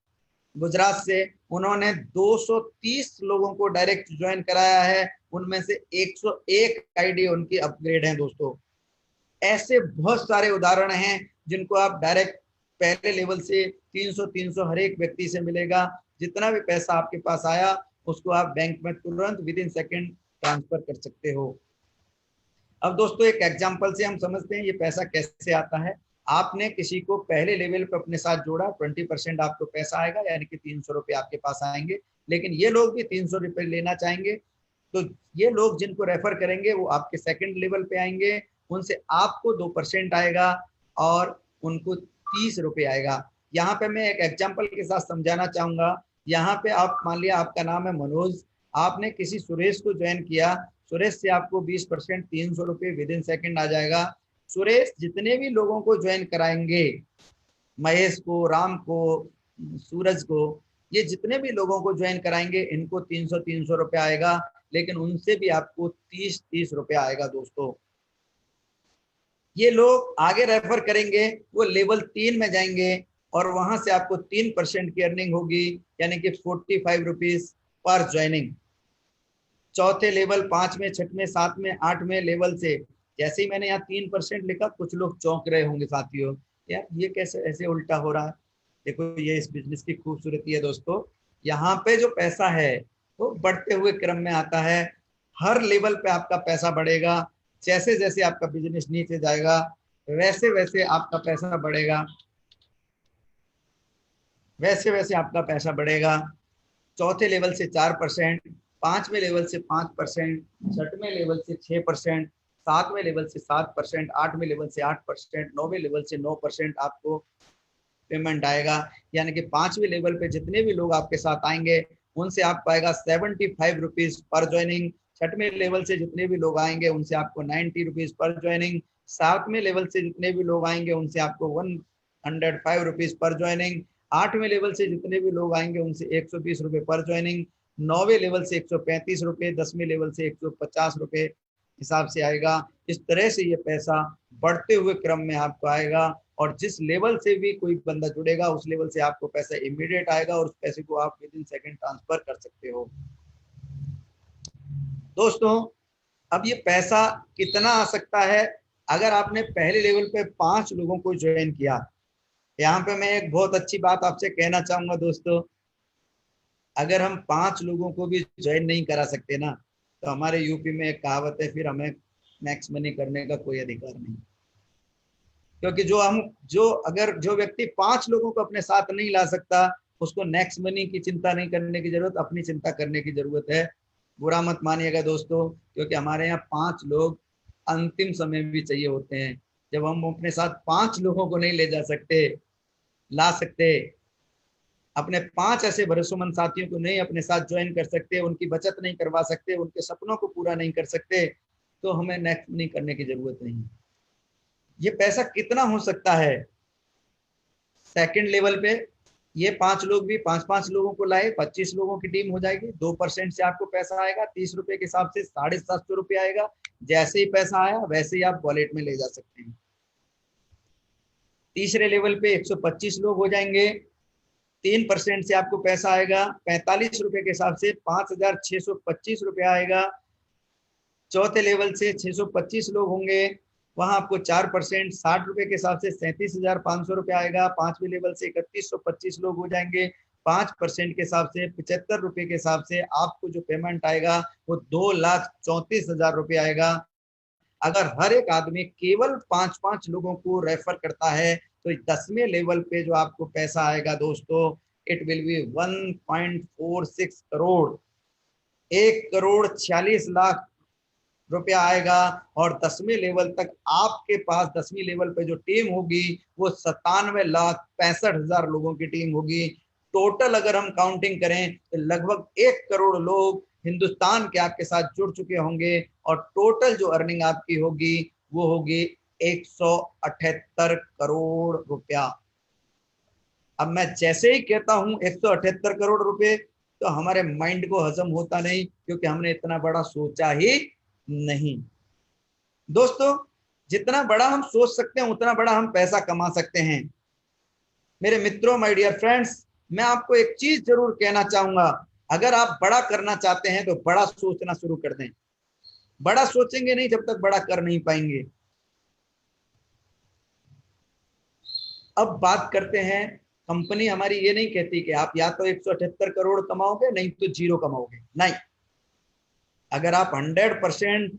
S1: गुजरात से, उन्होंने 230 लोगों को डायरेक्ट ज्वाइन कराया है, उनमें से 101 आईडी उनकी अपग्रेड है दोस्तों। ऐसे बहुत सारे उदाहरण हैं जिनको आप डायरेक्ट पहले लेवल से 300 हर एक व्यक्ति से मिलेगा। जितना भी पैसा आपके पास आया उसको आप बैंक में तुरंत विद इन सेकेंड ट्रांसफर कर सकते हो। अब दोस्तों एक एग्जांपल से हम समझते हैं ये पैसा कैसे आता है। आपने किसी को पहले लेवल पे अपने साथ जोड़ा, 20% आपको पैसा आएगा, यानी कि 300 रुपये आपके पास आएंगे। लेकिन ये लोग भी 300 रुपये लेना चाहेंगे, तो ये लोग जिनको रेफर करेंगे वो आपके सेकंड लेवल पे आएंगे, उनसे आपको 2% आएगा और उनको 30 रुपये आएगा। यहाँ पे मैं एक एग्जाम्पल के साथ समझाना चाहूंगा। यहाँ पे आप मान लिया आपका नाम है मनोज, आपने किसी सुरेश को ज्वाइन किया, सुरेश से आपको 20% 300 रुपये विद इन सेकेंड आ जाएगा। सुरेश जितने भी लोगों को ज्वाइन कराएंगे, महेश को, राम को, सूरज को, ये जितने भी लोगों को ज्वाइन कराएंगे इनको 300 रुपये आएगा। लेकिन उनसे भी आपको 30 रुपया आएगा दोस्तों। ये लोग आगे रेफर करेंगे, वो लेवल 3 में जाएंगे और वहां से आपको 3% की अर्निंग होगी, यानी कि 45 रुपीज पर ज्वाइनिंग। चौथे लेवल, 5वें, 6वें, 7वें, 8वें लेवल से जैसे ही मैंने यहाँ 3% लिखा, कुछ लोग चौंक रहे होंगे साथियों, यार ये कैसे ऐसे उल्टा हो रहा है। देखो ये इस बिजनेस की खूबसूरती है दोस्तों, यहाँ पे जो पैसा है वो बढ़ते हुए क्रम में आता है। हर लेवल पे आपका पैसा बढ़ेगा। जैसे जैसे आपका बिजनेस नीचे जाएगा वैसे वैसे आपका पैसा बढ़ेगा, वैसे वैसे आपका पैसा बढ़ेगा। चौथे लेवल से 4%, 5वें लेवल से 5%, 6वें लेवल से 6%, 7वें लेवल से 7%, 8वें लेवल से 8%, 9वें लेवल से 9% आपको पेमेंट आएगा। यानी कि 5वें लेवल पे जितने भी लोग आपके साथ आएंगे उनसे आपको आएगा 75 रुपीज पर ज्वाइनिंग। 6वें लेवल से जितने भी लोग आएंगे उनसे आपको 90 रुपीज पर ज्वाइनिंग। 7वें लेवल से जितने भी लोग आएंगे उनसे आपको 105 रुपीज पर ज्वाइनिंग। 8वें लेवल से जितने भी लोग आएंगे उनसे 120 रुपये पर ज्वाइनिंग। 9वें लेवल से 135 रुपये, 10वें लेवल से 150 रुपये हिसाब से आएगा। इस तरह से ये पैसा बढ़ते हुए क्रम में आपको आएगा और जिस लेवल से भी कोई बंदा जुड़ेगा उस लेवल से आपको पैसा इमीडिएट आएगा और उस पैसे को आप विद इन सेकंड ट्रांसफर कर सकते हो। दोस्तों अब ये पैसा कितना आ सकता है, अगर आपने पहले लेवल पे 5 लोगों को ज्वाइन किया। यहाँ पे मैं एक बहुत अच्छी बात आपसे कहना चाहूंगा दोस्तों, अगर हम 5 लोगों को भी ज्वाइन नहीं करा सकते ना, तो हमारे यूपी में एक कहावत है, फिर हमें मैक्स मनी करने का कोई अधिकार नहीं। क्योंकि अगर जो व्यक्ति 5 लोगों को अपने साथ नहीं ला सकता, उसको नेक्स्ट मनी की चिंता नहीं करने की जरूरत, अपनी चिंता करने की जरूरत है। बुरा मत मानिएगा दोस्तों, क्योंकि हमारे यहाँ 5 लोग अंतिम समय भी चाहिए होते हैं। जब हम अपने साथ 5 लोगों को नहीं ले जा सकते, ला सकते, अपने 5 ऐसे भरोसेमंद साथियों को नहीं अपने साथ ज्वाइन कर सकते, उनकी बचत नहीं करवा सकते, उनके सपनों को पूरा नहीं कर सकते, तो हमें नेक्स्ट मनी करने की जरूरत नहीं। ये पैसा कितना हो सकता है? सेकंड लेवल पे ये 5 लोग भी 5-5 लोगों को लाए, 25 लोगों की टीम हो जाएगी। 2% से आपको पैसा आएगा 30 रुपए के हिसाब से 750 रुपये आएगा। जैसे ही पैसा आया वैसे ही आप वॉलेट में ले जा सकते हैं। तीसरे लेवल पे 125 लोग हो जाएंगे, 3% से आपको पैसा आएगा 45 रुपए के हिसाब से 5,625 रुपये आएगा। चौथे लेवल से 625 लोग होंगे, वहां आपको 4% 60 रुपए के हिसाब से 37,500 रुपये आएगा। 5वें लेवल से 3125 लोग हो जाएंगे, 5% के हिसाब से 75 रुपए के हिसाब से आपको जो पेमेंट आएगा वो 2,34,000 रुपये आएगा। अगर हर एक आदमी केवल 5-5 लोगों को रेफर करता है तो 10वें लेवल पे जो आपको पैसा आएगा दोस्तों, इट विल बी 1.46 करोड़, 1,46,00,000 रुपया आएगा। और 10वें लेवल तक आपके पास 10वीं लेवल पे जो टीम होगी वो 97,65,000 लोगों की टीम होगी। टोटल अगर हम काउंटिंग करें तो लगभग 1 करोड़ लोग हिंदुस्तान के आपके साथ जुड़ चुके होंगे और टोटल जो अर्निंग आपकी होगी वो होगी 178 करोड़ रुपया। अब मैं जैसे ही कहता हूं 178 करोड़ रुपए, तो हमारे माइंड को हजम होता नहीं, क्योंकि हमने इतना बड़ा सोचा ही नहीं। दोस्तों जितना बड़ा हम सोच सकते हैं उतना बड़ा हम पैसा कमा सकते हैं। मेरे मित्रों, माय डियर फ्रेंड्स, मैं आपको एक चीज जरूर कहना चाहूंगा, अगर आप बड़ा करना चाहते हैं तो बड़ा सोचना शुरू कर दें। बड़ा सोचेंगे नहीं जब तक बड़ा कर नहीं पाएंगे। अब बात करते हैं, कंपनी हमारी ये नहीं कहती कि आप या तो 178 करोड़ कमाओगे नहीं तो जीरो कमाओगे, नहीं। अगर आप 100%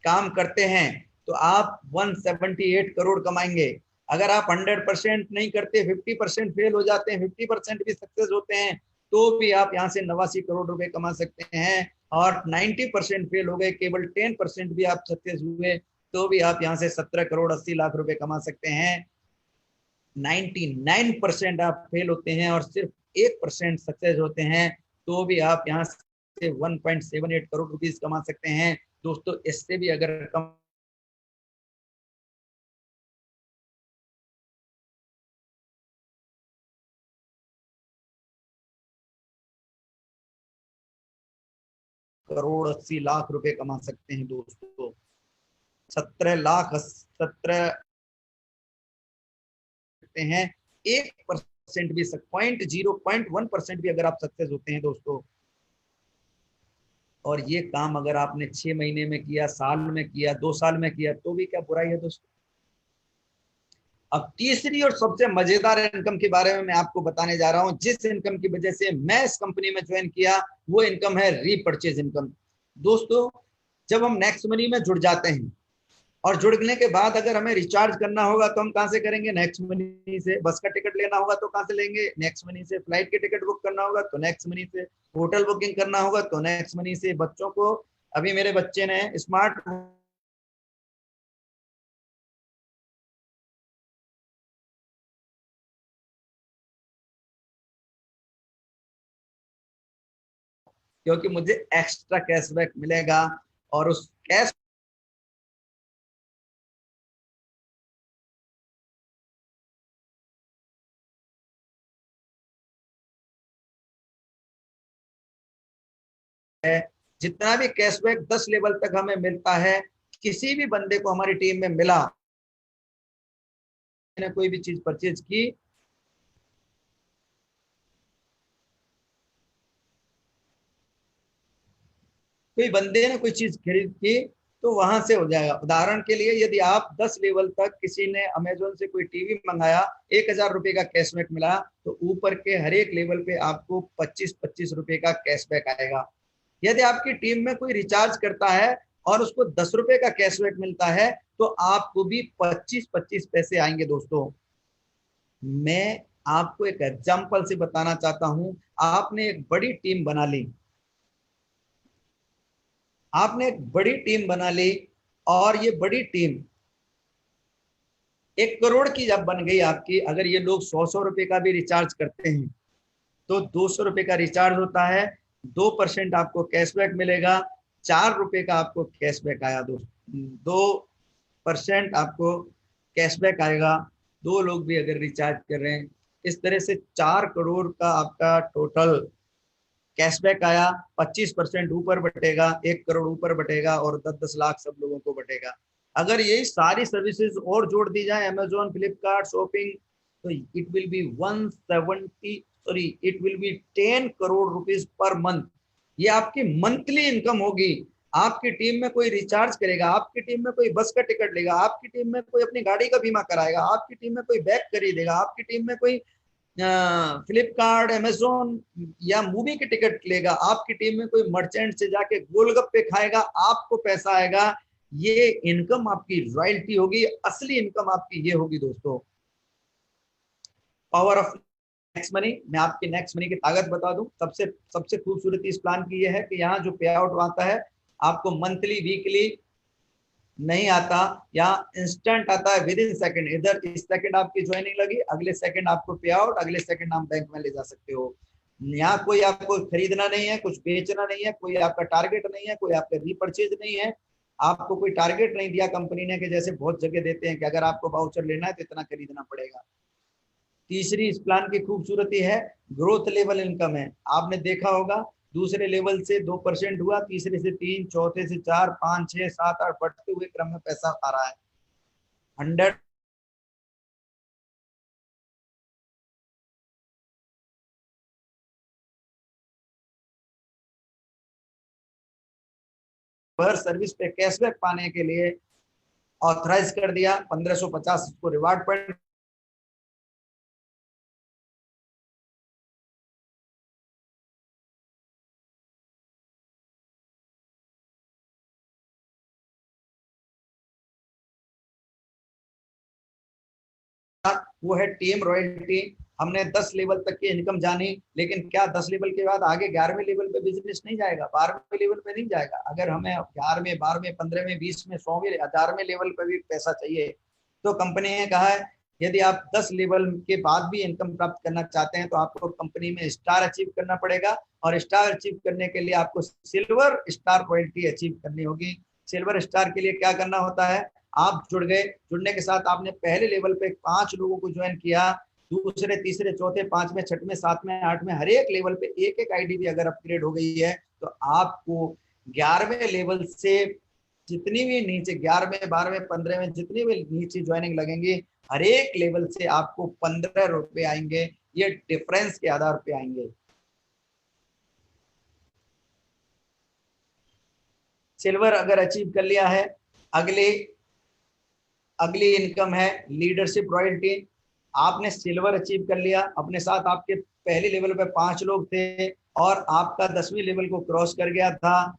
S1: काम करते हैं तो आप 178 करोड़ कमाएंगे। अगर आप 100% नहीं करते, 50% फेल हो जाते हैं, 50% भी सक्सेस होते हैं, तो भी आप यहाँ से 89 करोड़ रुपए कमा सकते हैं। और 90% फेल हो गए, केवल 10% भी आप सक्सेस हुए, तो भी आप यहाँ से 17 करोड़ 80 लाख रुपए कमा सकते हैं। 99% आप फेल होते हैं और सिर्फ 1% सक्सेस होते हैं, तो भी आप यहाँ से 1.78 करोड़ रुपीस कमा सकते हैं। दोस्तों इससे भी अगर कम करोड़ 80 लाख रुपए कमा सकते हैं दोस्तों। 17 हैं। 1% भी 0.1% भी अगर आप सक्सेस होते हैं दोस्तों, और ये काम अगर आपने 6 महीने में किया, साल में किया, 2 साल में किया, तो भी क्या बुराई है दोस्तों। अब तीसरी और सबसे मजेदार इनकम के बारे में मैं आपको बताने जा रहा हूं, जिस इनकम की वजह से मैं इस कंपनी में ज्वाइन किया, वो इनकम है रीपर्चेज इनकम। दोस्तों, जब हम नेक्स्ट मनी में जुड़ जाते हैं और जुड़ने के बाद अगर हमें रिचार्ज करना होगा तो हम कहां से करेंगे? नेक्स्ट मनी से। बस का टिकट लेना होगा तो कहां से लेंगे? नेक्स्ट मनी से। फ्लाइट के टिकट बुक करना होगा तो नेक्स्ट मनी से। होटल बुकिंग करना होगा तो नेक्स्ट मनी से। बच्चों को, अभी मेरे बच्चे ने स्मार्ट क्योंकि मुझे एक्स्ट्रा कैशबैक मिलेगा, और उस कैश है, जितना भी कैशबैक 10 लेवल तक हमें मिलता है, किसी भी बंदे को हमारी टीम में मिला, मैंने कोई भी चीज परचेज की, कोई बंदे ने कोई चीज खरीद की, तो वहां से हो जाएगा। उदाहरण के लिए, यदि आप 10 लेवल तक, किसी ने अमेजोन से कोई टीवी मंगाया, 1000 रुपए का कैशबैक मिला, तो ऊपर के हर एक लेवल पे आपको 25-25 रुपए का कैशबैक आएगा। यदि आपकी टीम में कोई रिचार्ज करता है और उसको 10 रुपए का कैशबैक मिलता है, तो आपको भी 25-25 पैसे आएंगे दोस्तों। मैं आपको एक एग्जाम्पल से बताना चाहता हूं। आपने एक बड़ी टीम बना ली, आपने एक बड़ी टीम बना ली, और ये बड़ी टीम 1 करोड़ की जब बन गई आपकी, अगर ये लोग 100 रुपए का भी रिचार्ज करते हैं, तो 200 रुपए का रिचार्ज होता है, 2% आपको कैशबैक मिलेगा, 4 रुपए का आपको कैशबैक आया दोस्तों। 2% आपको कैशबैक आएगा, 2 लोग भी अगर रिचार्ज कर रहे हैं, इस तरह से 4 करोड़ का आपका टोटल कैशबैक आया। 25% ऊपर बटेगा, 1 करोड़ ऊपर बटेगा, और 10-10 लाख सब लोगों को बटेगा। अगर यही सारी सर्विसेज और जोड़ दी जाए, अमेजोन, फ्लिपकार्ट, शॉपिंग, तो it will be 10 crore rupees per month. ये आपकी मंथली इनकम होगी। आपकी टीम में कोई रिचार्ज करेगा, आपकी टीम में कोई बस का टिकट लेगा, आपकी टीम में कोई अपनी गाड़ी का बीमा कराएगा, आपकी टीम में कोई बैग खरीदेगा, आपकी टीम में कोई फ्लिपकार्ट, अमेजोन या मूवी की टिकट लेगा, आपकी टीम में कोई मर्चेंट से जाके गोलगप्पे खाएगा, आपको पैसा आएगा। ये इनकम आपकी रॉयल्टी होगी। असली इनकम आपकी ये होगी दोस्तों। Power of next money. मैं आपकी नेक्स्ट मनी की ताकत बता दूं। सबसे सबसे खूबसूरती इस प्लान की ये है कि यहाँ जो पे आउट आता है, आपको मंथली, वीकली नहीं आता, या इंस्टेंट आता है, विद इन सेकंड। इधर इस सेकंड आपकी ज्वाइनिंग लगी, अगले सेकंड आपको पे आउट, अगले सेकंड आप बैंक में ले जा सकते हो। यहाँ कोई आपको खरीदना नहीं है, कुछ बेचना नहीं है, कोई आपका टारगेट नहीं है, कोई आपका रीपरचेज नहीं है। आपको कोई टारगेट नहीं दिया कंपनी ने, कि जैसे बहुत जगह देते हैं कि अगर आपको वाउचर लेना है तो इतना खरीदना पड़ेगा। तीसरी इस प्लान की खूबसूरती है, ग्रोथ लेवल इनकम है। आपने देखा होगा, दूसरे लेवल से 2% हुआ, तीसरे से 3, चौथे से 4, 5, 6, 7, 8, बढ़ते हुए क्रम में पैसा आ रहा है। 100 पर सर्विस पे कैशबैक पाने के लिए ऑथराइज कर दिया। 1550 को रिवार्ड पॉइंट वो है टीम रॉयल्टी। हमने 10 लेवल तक की इनकम जानी, लेकिन क्या 10 लेवल के बाद आगे 11वें लेवल पे बिजनेस नहीं जाएगा? 12वें लेवल पे नहीं जाएगा? अगर हमें 11वें, 12वें, 15वें, 20वें, 100वें, 1000वें लेवल पे भी पैसा चाहिए, तो कंपनी ने कहा है, यदि आप 10 लेवल के बाद भी इनकम प्राप्त करना चाहते हैं, तो आपको कंपनी में स्टार अचीव करना पड़ेगा, और स्टार अचीव करने के लिए आपको सिल्वर स्टार रॉयल्टी अचीव करनी होगी। सिल्वर स्टार के लिए क्या करना होता है? आप जुड़ गए, जुड़ने के साथ आपने पहले लेवल पे 5 लोगों को ज्वाइन किया, दूसरे, तीसरे, चौथे, 5वें, 6वें, 7वें, 8वें, हर एक लेवल पे एक एक आईडी भी अगर अपग्रेड हो गई है, तो आपको 11वें लेवल से जितनी भी नीचे 11वें 12वें 15वें जितनी भी नीचे ज्वाइनिंग लगेंगी, हर एक लेवल से आपको 15 रुपए आएंगे। ये डिफरेंस के आधार पे आएंगे। सिल्वर अगर अचीव कर लिया है, अगली अगली इनकम है लीडरशिप रॉयल्टी। आपने सिल्वर अचीव कर लिया, अपने साथ आपके पहले लेवल पे 5 लोग थे और आपका 10वीं लेवल को क्रॉस कर गया था,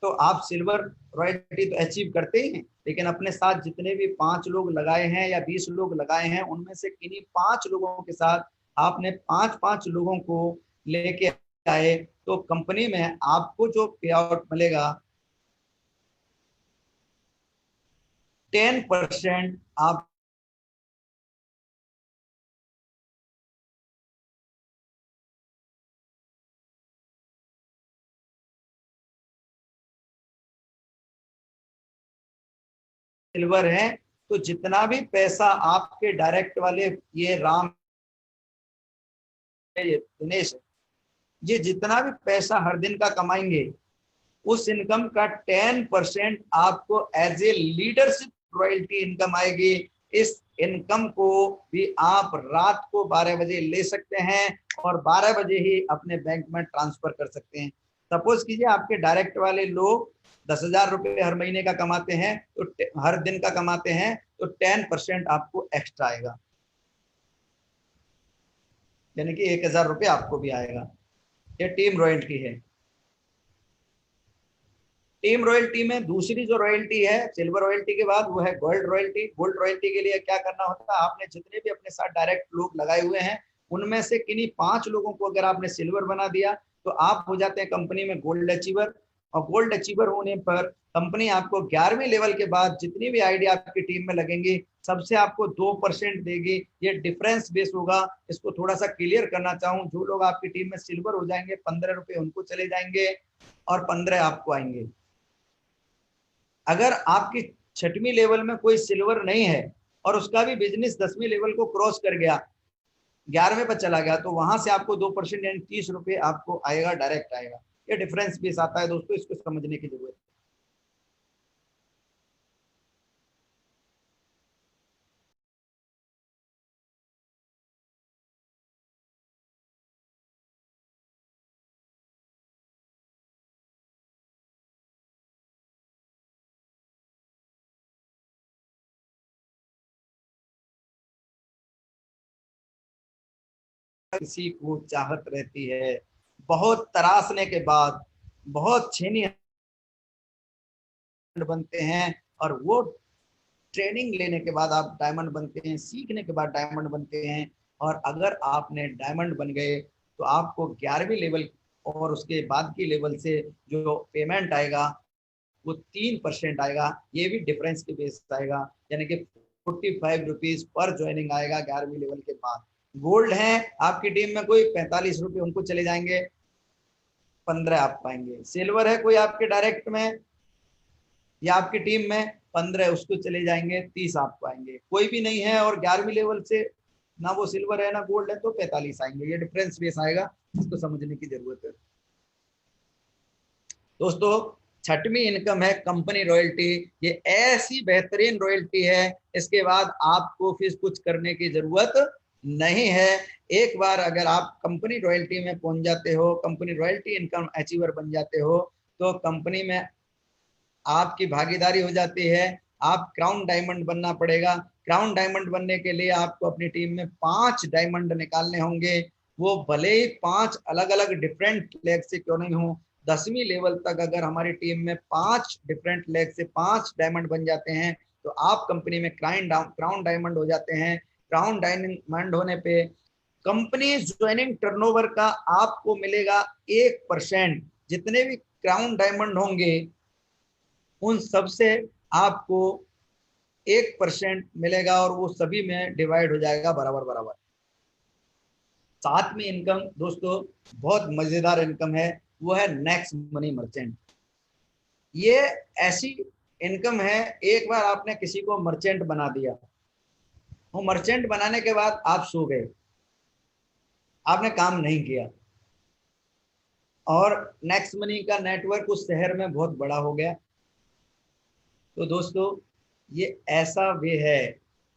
S1: तो आप सिल्वर रॉयल्टी तो अचीव करते ही हैं, लेकिन अपने साथ जितने भी 5 लोग लगाए हैं या 20 लोग लगाए हैं, उनमें से किन्हीं 5 लोगों के साथ आपने 5-5 लोगों को लेके आए, तो कंपनी में आपको जो पे आउट मिलेगा 10% आप सिल्वर है। तो जितना भी पैसा आपके डायरेक्ट वाले, ये राम, ये दिनेश, ये जितना भी पैसा हर दिन का कमाएंगे, उस इनकम का 10% आपको as a leadership royalty income आएगी। इस इनकम को भी आप रात को 12 बजे ले सकते हैं और 12 बजे ही अपने बैंक में ट्रांसफर कर सकते हैं। सपोज कीजिए आपके डायरेक्ट वाले लोग 10,000 रुपए हर महीने का कमाते हैं, तो हर दिन का कमाते हैं, तो 10% आपको एक्स्ट्रा आएगा, यानी कि 1,000 रुपये आपको भी आएगा। ये टीम रॉयल्टी है। टीम रॉयल्टी में दूसरी जो रॉयल्टी है सिल्वर रॉयल्टी के बाद, वो है गोल्ड रॉयल्टी। गोल्ड रॉयल्टी के लिए क्या करना होता है, आपने जितने भी अपने साथ डायरेक्ट लोग लगाए हुए हैं, उनमें से किन्हीं 5 लोगों को अगर आपने सिल्वर बना दिया, तो आप हो जाते हैं कंपनी में गोल्ड अचीवर। और गोल्ड अचीवर होने पर कंपनी आपको 11वें लेवल के बाद जितनी भी आईडी आपकी टीम में लगेंगी, सबसे आपको 2% देगी। ये डिफरेंस बेस होगा। इसको थोड़ा सा क्लियर करना चाहूँ, जो लोग आपकी टीम में सिल्वर हो जाएंगे, 15 रुपए उनको चले जाएंगे और 15 आपको आएंगे। अगर आपकी 6वीं लेवल में कोई सिल्वर नहीं है और उसका भी बिजनेस 10वीं लेवल को क्रॉस कर गया, 11वें पर चला गया, तो वहां से आपको 2% यानी 30 रुपए आपको आएगा, डायरेक्ट आएगा। ये डिफरेंस भी आता है दोस्तों, इसको समझने की जरूरत है। किसी को चाहत रहती है, बहुत तरासने के बाद, बहुत छेनी बनते हैं, और वो ट्रेनिंग लेने के बाद आप डायमंड बनते हैं, सीखने के बाद डायमंड बनते हैं। और अगर आपने डायमंड बन गए, तो आपको 11वीं लेवल और उसके बाद की लेवल से जो पेमेंट आएगा वो 3% आएगा। ये भी डिफरेंस के बेस आएगा, यानी कि 45 रुपीज पर ज्वाइनिंग आएगा 11वीं लेवल के बाद। गोल्ड है आपकी टीम में कोई, 45 रुपये उनको चले जाएंगे, 15 आप पाएंगे। सिल्वर है कोई आपके डायरेक्ट में या आपकी टीम में, 15 उसको चले जाएंगे, 30 आपको आएंगे। कोई भी नहीं है और 11वीं लेवल से ना वो सिल्वर है ना गोल्ड है, तो 45 आएंगे। ये डिफरेंस बेस आएगा, इसको समझने की जरूरत है दोस्तों। 6वीं इनकम है कंपनी रॉयल्टी। ये ऐसी बेहतरीन रॉयल्टी है, इसके बाद आपको फिर कुछ करने की जरूरत नहीं है। एक बार अगर आप कंपनी रॉयल्टी में पहुंच जाते हो, कंपनी रॉयल्टी इनकम अचीवर बन जाते हो, तो कंपनी में आपकी भागीदारी हो जाती है। आप क्राउन डायमंड बनना पड़ेगा। क्राउन डायमंड बनने के लिए आपको अपनी टीम में 5 डायमंड निकालने होंगे। वो भले ही 5 अलग अलग डिफरेंट लेग से क्यों नहीं हो, 10वीं लेवल तक अगर हमारी टीम में 5 डिफरेंट लेग से 5 डायमंड बन जाते हैं, तो आप कंपनी में क्राउन डायमंड हो जाते हैं। क्राउन डायमंड होने पे कंपनी ज्वाइनिंग टर्नओवर का आपको मिलेगा 1%। जितने भी क्राउन डायमंड होंगे उन सब से आपको 1% मिलेगा और वो सभी में डिवाइड हो जाएगा बराबर बराबर। 7वीं इनकम दोस्तों बहुत मजेदार इनकम है, वो है नेक्स्ट मनी मर्चेंट। ये ऐसी इनकम है, एक बार आपने किसी को मर्चेंट बना दिया, वो मर्चेंट बनाने के बाद आप सो गए, आपने काम नहीं किया, और नेक्स्ट मनी का नेटवर्क उस शहर में बहुत बड़ा हो गया। तो दोस्तों ये ऐसा वे है,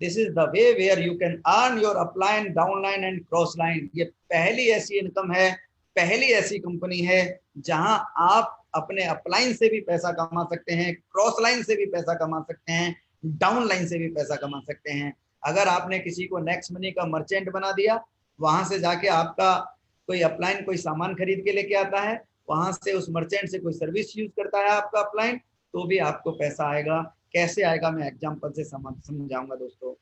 S1: this is the way where you can earn your upline, downline and cross line. ये पहली ऐसी इनकम है, पहली ऐसी कंपनी है जहां आप अपने अपलाइन से भी पैसा कमा सकते हैं, क्रॉस लाइन से भी पैसा कमा सकते हैं, डाउन लाइन से भी पैसा कमा सकते हैं। अगर आपने किसी को नेक्स्ट मनी का मर्चेंट बना दिया, वहां से जाके आपका कोई अपलाइन कोई सामान खरीद के लेके आता है, वहां से उस मर्चेंट से कोई सर्विस यूज करता है आपका अपलाइन, तो भी आपको पैसा आएगा। कैसे आएगा मैं एग्जांपल से समझाऊंगा दोस्तों।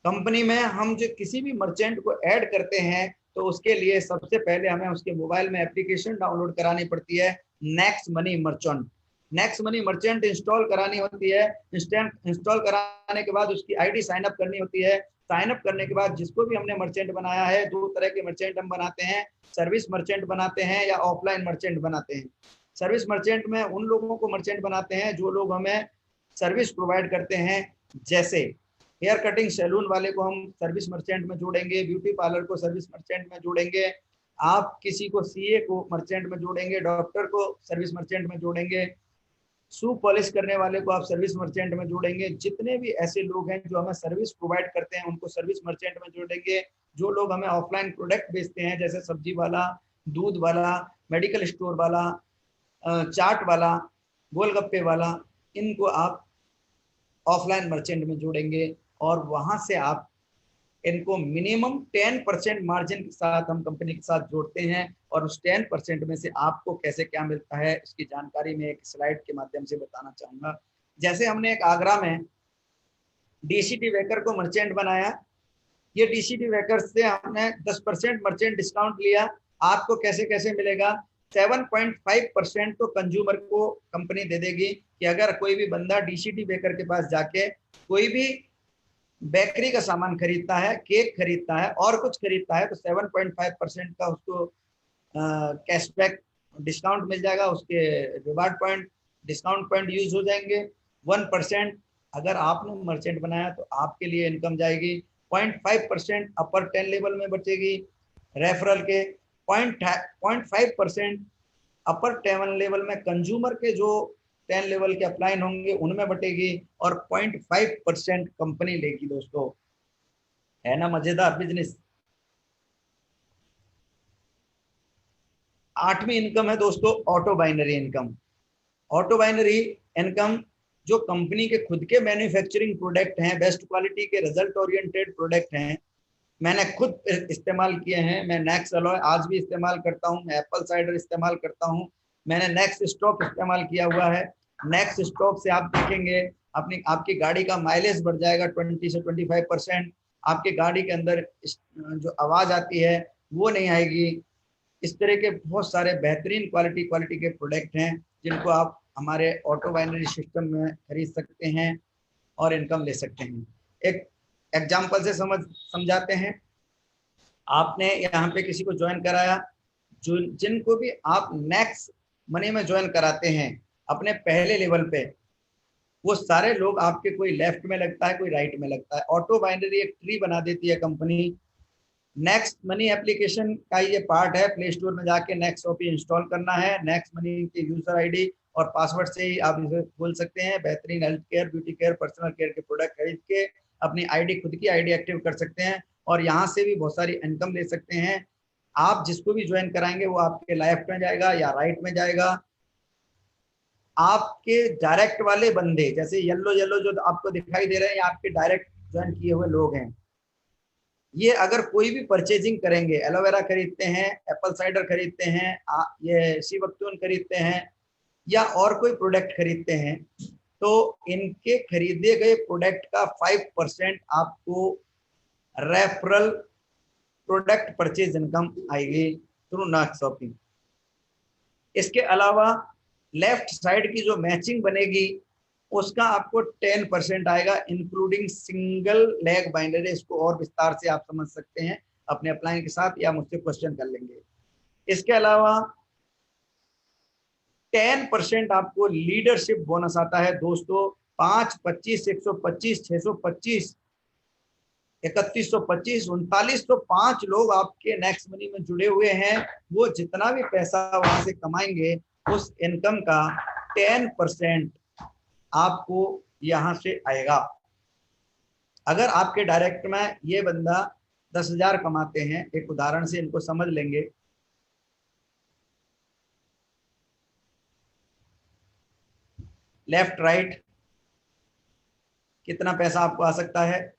S1: कंपनी में हम जो किसी भी मर्चेंट को ऐड करते हैं तो उसके लिए सबसे पहले हमें उसके मोबाइल में एप्लीकेशन डाउनलोड करानी पड़ती है, next money merchant. Next money merchant install करानी होती है। इंस्टॉल कराने के बाद उसकी आईडी साइन अप करनी होती है। साइन अप करने के बाद जिसको भी हमने मर्चेंट बनाया है, दो तरह के मर्चेंट हम बनाते हैं, सर्विस मर्चेंट बनाते हैं या ऑफलाइन मर्चेंट बनाते हैं। सर्विस मर्चेंट में उन लोगों को मर्चेंट बनाते हैं जो लोग हमें सर्विस प्रोवाइड करते हैं। जैसे हेयर कटिंग सैलून वाले को हम सर्विस मर्चेंट में जोड़ेंगे, ब्यूटी पार्लर को सर्विस मर्चेंट में जोड़ेंगे, आप किसी को सीए को मर्चेंट में जोड़ेंगे, डॉक्टर को सर्विस मर्चेंट में जोड़ेंगे, शू पॉलिश करने वाले को आप सर्विस मर्चेंट में जोड़ेंगे। जितने भी ऐसे लोग हैं जो हमें सर्विस प्रोवाइड करते हैं उनको सर्विस मर्चेंट में जोड़ेंगे। जो लोग हमें ऑफलाइन प्रोडक्ट बेचते हैं जैसे सब्जी वाला, दूध वाला, मेडिकल स्टोर वाला, चाट वाला, गोलगप्पे वाला, इनको आप ऑफलाइन मर्चेंट में जोड़ेंगे और वहां से आप इनको मिनिमम 10% मार्जिन के साथ हम कंपनी के साथ जोड़ते हैं। और उस 10% में से आपको कैसे क्या मिलता है इसकी जानकारी मैं एक स्लाइड के माध्यम से बताना चाहूंगा। जैसे हमने एक आगरा में डीसीटी वेकर को मर्चेंट बनाया, ये डीसीटी वेकर से हमने 10% मर्चेंट डिस्काउंट लिया। आपको कैसे कैसे मिलेगा, 7.5% तो कंज्यूमर को कंपनी दे देगी कि अगर कोई भी बंदा डीसीटी वेकर के पास जाके कोई भी बेकरी का सामान खरीदता है, केक खरीदता है और कुछ खरीदता है, तो 7.5% का उसको कैशबैक डिस्काउंट मिल जाएगा। उसके reward point, discount point use हो जाएंगे। 1% अगर आपने मर्चेंट बनाया तो आपके लिए इनकम जाएगी। 0.5% अपर 10 लेवल में बचेगी रेफरल के। 0.5% अपर 10 लेवल में कंज्यूमर के जो 10 लेवल के अपलाइन होंगे उनमें बटेगी और 0.5% कंपनी लेगी। दोस्तों है ना मजेदार बिजनेस। 8वीं इनकम है दोस्तों auto binary income. Auto binary income जो कंपनी के खुद के मैन्युफैक्चरिंग प्रोडक्ट हैं, बेस्ट क्वालिटी के रिजल्ट ओरिएंटेड प्रोडक्ट हैं, मैंने खुद इस्तेमाल किए हैं। मैं नेक्स्ट अलॉय आज भी इस्तेमाल करता हूँ, मैं एप्पल साइडर इस्तेमाल करता हूँ, मैंने नेक्स्ट स्टॉक इस्तेमाल किया हुआ है। नेक्स्ट स्टॉक से आप देखेंगे अपनी आपकी गाड़ी का माइलेज बढ़ जाएगा 20 से 25%। आपकी गाड़ी के अंदर जो आवाज आती है वो नहीं आएगी। इस तरह के बहुत सारे बेहतरीन क्वालिटी के प्रोडक्ट हैं जिनको आप हमारे ऑटो बाइनरी सिस्टम में खरीद सकते हैं और इनकम ले सकते हैं। एक एग्जाम्पल से समझाते हैं। आपने यहाँ पे किसी को ज्वाइन कराया, जो जिनको भी आप नेक्स्ट मनी में ज्वाइन कराते हैं अपने पहले लेवल पे, वो सारे लोग आपके कोई लेफ्ट में लगता है, कोई राइट में लगता है। ऑटो बाइनरी एक ट्री बना देती है कंपनी। नेक्स्ट मनी एप्लीकेशन का ये पार्ट है, प्ले स्टोर में जाके नेक्स्ट ओपी इंस्टॉल करना है। नेक्स्ट मनी के यूजर आईडी और पासवर्ड से ही आप इसे खोल सकते हैं। बेहतरीन health care, beauty care, personal care के प्रोडक्ट खरीद के अपनी आईडी, खुद की आईडी एक्टिव कर सकते हैं और यहाँ से भी बहुत सारी इनकम ले सकते हैं। आप जिसको भी ज्वाइन कराएंगे वो आपके लेफ्ट में जाएगा या राइट में जाएगा। आपके डायरेक्ट वाले बंदे जैसे येलो येलो जो आपको दिखाई दे रहे हैं, ये आपके डायरेक्ट ज्वाइन किए हुए लोग हैं। ये अगर कोई भी परचेजिंग करेंगे, एलोवेरा खरीदते हैं, एप्पल साइडर खरीदते हैं, ये सीवक्तून खरीदते हैं या और कोई प्रोडक्ट खरीदते हैं, तो इनके खरीदे गए प्रोडक्ट का 5% आपको रेफरल प्रोडक्ट परचेज इनकम आएगी थ्रू नाक शॉपिंग। इसके अलावा लेफ्ट साइड की जो मैचिंग बनेगी उसका आपको 10% आएगा, इंक्लूडिंग सिंगल लेग बाइनरी। इसको और विस्तार से आप समझ सकते हैं अपने अपलाइन के साथ या मुझसे क्वेश्चन कर लेंगे। इसके अलावा 10% आपको लीडरशिप बोनस आता है दोस्तों। 5, 25, 125, 625 3125, 3905 लोग आपके नेक्स्ट मनी में जुड़े हुए हैं। वो जितना भी पैसा वहां से कमाएंगे उस इनकम का 10% आपको यहां से आएगा। अगर आपके डायरेक्ट में ये बंदा 10,000 कमाते हैं, एक उदाहरण से इनको समझ लेंगे, लेफ्ट राइट कितना पैसा आपको आ सकता है।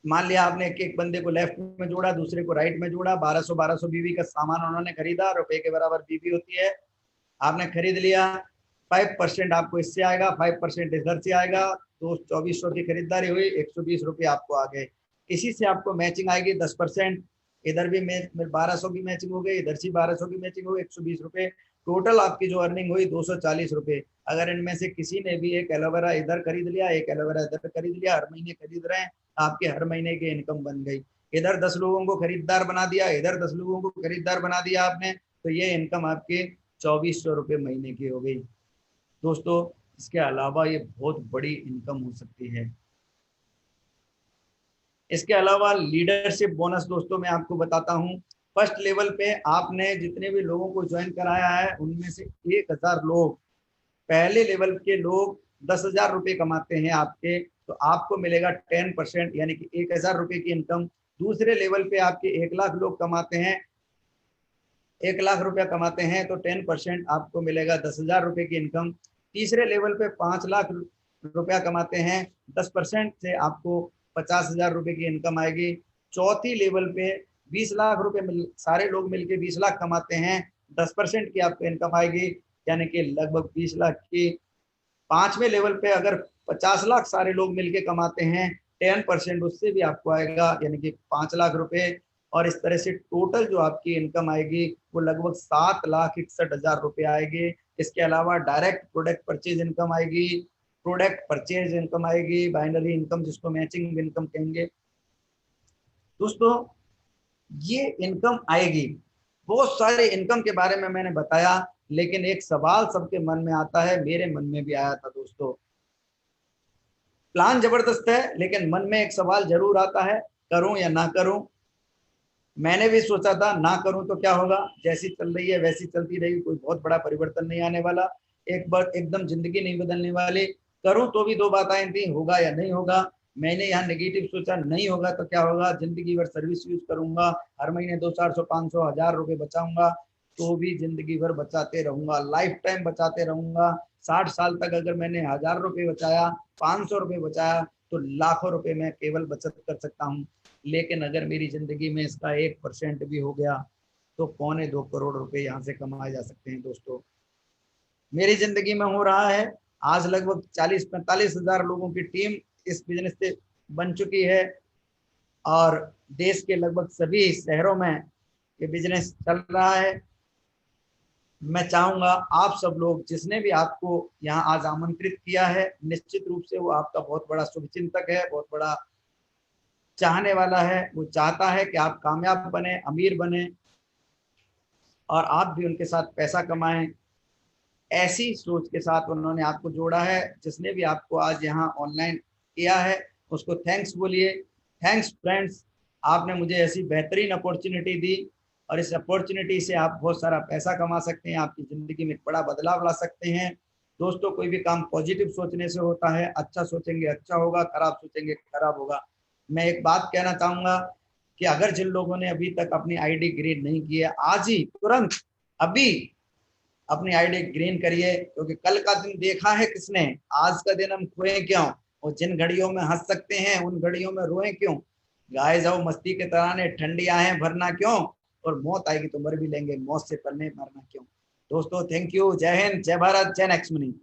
S1: मान लिया आपने एक बंदे को लेफ्ट में जोड़ा, दूसरे को राइट में जोड़ा, 1200 बीवी का सामान उन्होंने खरीदा, रुपए के बराबर बीवी होती है, आपने खरीद लिया, 5% आपको इससे आएगा, 5% इधर से आएगा, तो 2400 की खरीदारी हुई, 120 रुपये आपको आ गए। इसी से आपको मैचिंग आएगी 10%, इधर भी 1200 की मैचिंग हो गई, इधर से 1200 की मैचिंग हो गई, 120 रुपये, टोटल आपकी जो अर्निंग हुई 240 रुपये। अगर इनमें से किसी ने भी एक एलोवेरा इधर खरीद लिया, एक एलोवेरा इधर खरीद लिया, हर महीने खरीद रहे हैं, आपके हर महीने की इनकम बन गई। इधर 10 लोगों को खरीदार बना दिया, इधर 10 लोगों को खरीदार बना दिया आपने, तो ये इनकम आपके 2400 रुपये महीने की हो गई। दोस्तों इसके अलावा ये बहुत बड़ी इनकम हो सकती है। इसके अलावा लीडरशिप बोनस दोस्तों मैं आपको बताता हूं। फर्स्ट लेवल पे आपने जितने भी लोगों को ज्वाइन कराया है उनमें से 1000 लोग, पहले लेवल के लोग 10,000 रुपये कमाते हैं आपके, तो आपको मिलेगा 10% यानी कि 1000 रुपये की इनकम। दूसरे लेवल पे आपके 1 लाख लोग कमाते हैं, 1 लाख रुपया कमाते हैं, तो 10% आपको मिलेगा 10,000 रुपये की इनकम। तीसरे लेवल पे 5 लाख रुपया कमाते हैं, 10% से आपको 50,000 रुपये की इनकम आएगी। चौथी लेवल पे 20 लाख रुपए सारे लोग मिलके 20 लाख कमाते हैं, 10% की आपको इनकम आएगी, यानी कि लगभग 20 लाख की। पांचवें लेवल पे अगर 50 लाख सारे लोग मिलके कमाते हैं, 10% उससे भी आपको आएगा, यानी कि 5 लाख रुपए। और इस तरह से टोटल जो आपकी इनकम आएगी वो लगभग 7,61,000 रुपये आएगी। इसके अलावा डायरेक्ट प्रोडक्ट परचेज इनकम आएगी, प्रोडक्ट परचेज इनकम आएगी, बाइनरी इनकम जिसको मैचिंग इनकम कहेंगे। दोस्तों ये इनकम आएगी। बहुत सारे इनकम के बारे में मैंने बताया, लेकिन एक सवाल सबके मन में आता है, मेरे मन में भी आया था दोस्तों। प्लान जबरदस्त है, लेकिन मन में एक सवाल जरूर आता है, करूं या ना करूं। मैंने भी सोचा था ना करूं तो क्या होगा, जैसी चल रही है वैसी चलती रहेगी, कोई बहुत बड़ा परिवर्तन नहीं आने वाला, एक बार एकदम जिंदगी नहीं बदलने वाली। करूं तो भी दो बातें थी, होगा या नहीं होगा। मैंने यहाँ नेगेटिव सोचा, नहीं होगा तो क्या होगा, जिंदगी भर सर्विस यूज करूंगा, हर महीने 200, 400, 500, 1000 रुपये बचाऊंगा, तो भी जिंदगी भर बचाते रहूंगा, लाइफ टाइम बचाते रहूंगा। 60 साल तक अगर मैंने 1000 रुपये बचाया, 500 रुपये बचाया, तो लाखों रुपए मैं केवल बचत कर सकता हूँ। लेकिन अगर मेरी जिंदगी में इसका 1% भी हो गया तो 2.25 करोड़ रुपए यहाँ से कमाए जा सकते हैं। दोस्तों मेरी जिंदगी में हो रहा है, आज लगभग 40-45 हजार लोगों की टीम इस बिजनेस से बन चुकी है, और देश के लगभग सभी शहरों में ये बिजनेस चल रहा है। मैं चाहूंगा आप सब लोग, जिसने भी आपको यहाँ आज आमंत्रित किया है, निश्चित रूप से वो आपका बहुत बड़ा शुभचिंतक है, बहुत बड़ा चाहने वाला है। वो चाहता है कि आप कामयाब बने, अमीर बने, और आप भी उनके साथ पैसा कमाएं। ऐसी सोच के साथ उन्होंने आपको जोड़ा है। जिसने भी आपको आज यहाँ ऑनलाइन किया है उसको थैंक्स बोलिए। थैंक्स फ्रेंड्स, आपने मुझे ऐसी बेहतरीन अपॉर्चुनिटी दी, और इस अपॉर्चुनिटी से आप बहुत सारा पैसा कमा सकते हैं, आपकी ज़िंदगी में बड़ा बदलाव ला सकते हैं। दोस्तों कोई भी काम पॉजिटिव सोचने से होता है, अच्छा सोचेंगे अच्छा होगा, खराब सोचेंगे खराब होगा। मैं एक बात कहना चाहूँगा कि अगर जिन लोगों ने अभी तक अपनी आईडी ग्रीन नहीं की है, आज ही तुरंत अभी अपनी आईडी ग्रीन करिए, क्योंकि कल का दिन देखा है किसने, आज का दिन हम खोए क्यों, और जिन घड़ियों में हंस सकते हैं उन घड़ियों में रोए क्यों। गाए जाओ मस्ती के तराने, ठंडी आहें भरना क्यों, और मौत आएगी तो मर भी लेंगे, मौत से पहले मरना क्यों। दोस्तों थैंक यू, जय हिंद, जय भारत, जय नेक्स्ट मनी।